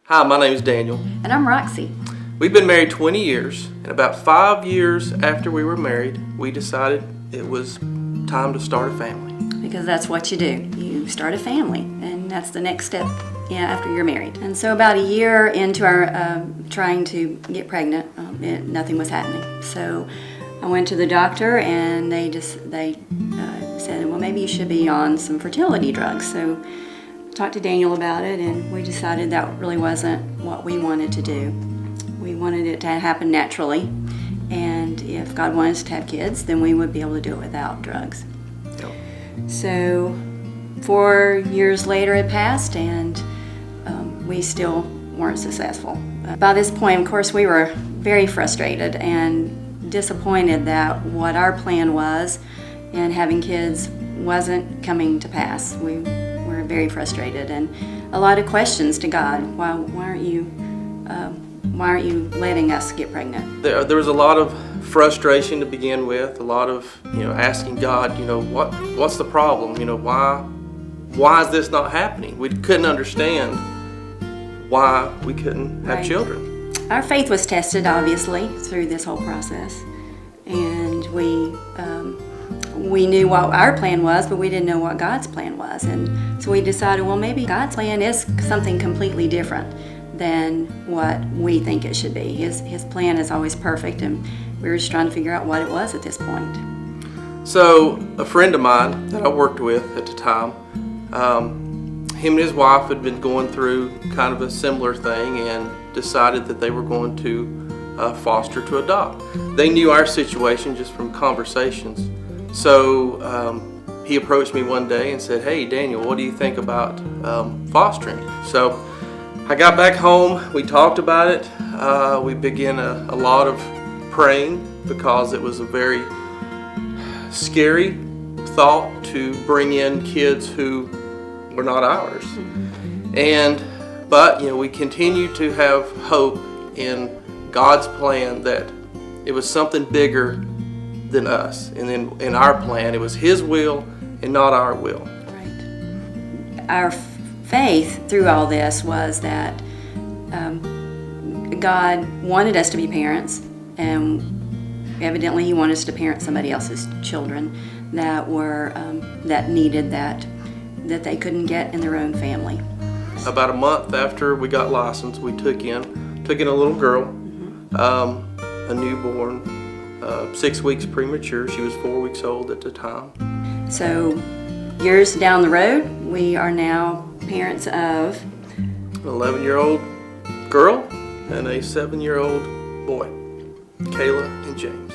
Hi, my name is Daniel. And I'm Roxie. We've been married 20 years, and about 5 years after we were married, we decided it was time to start a family. Because that's what you do. You start a family, and that's the next step after you're married. And so about a year into our trying to get pregnant, nothing was happening. So I went to the doctor, and they said, well, maybe you should be on some fertility drugs. So I talked to Daniel about it, and we decided that really wasn't what we wanted to do. We wanted it to happen naturally, and if God wanted us to have kids, then we would be able to do it without drugs. Yep. So 4 years later it passed, and we still weren't successful. By this point, of course, we were very frustrated and disappointed that what our plan was in having kids wasn't coming to pass. We were very frustrated, and a lot of questions to God. Why aren't you letting us get pregnant? There was a lot of frustration to begin with, a lot of asking God, what's the problem? Why is this not happening? We couldn't understand why we couldn't have children. Our faith was tested, obviously, through this whole process, and we knew what our plan was, but we didn't know what God's plan was, and so we decided, well, maybe God's plan is something completely different than what we think it should be. His plan is always perfect, and we were just trying to figure out what it was at this point. So a friend of mine that I worked with at the time, him and his wife had been going through kind of a similar thing and decided that they were going to foster to adopt. They knew our situation just from conversations. So he approached me one day and said, "Hey Daniel, what do you think about fostering?" So I got back home, we talked about it, we began a lot of praying because it was a very scary thought to bring in kids who were not ours. But we continued to have hope in God's plan that it was something bigger than us. And then in our plan, it was His will and not our will. Right. Our faith through all this was that God wanted us to be parents, and evidently He wanted us to parent somebody else's children that were that needed that they couldn't get in their own family. About a month after we got licensed, we took in a little girl, a newborn, 6 weeks premature. She was 4 weeks old at the time. So years down the road, we are now parents of an 11-year-old girl and a 7-year-old boy, Kayla and James.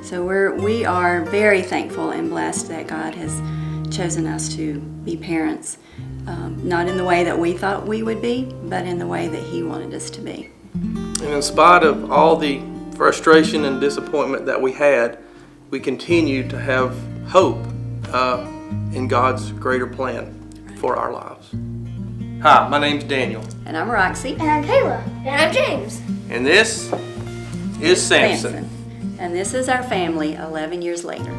So we are very thankful and blessed that God has chosen us to be parents, not in the way that we thought we would be, but in the way that He wanted us to be. And in spite of all the frustration and disappointment that we had, we continued to have hope in God's greater plan for our lives. Hi, my name's Daniel. And I'm Roxie. And I'm Kayla. And I'm James. And this is Samson. And this is our family 11 years later.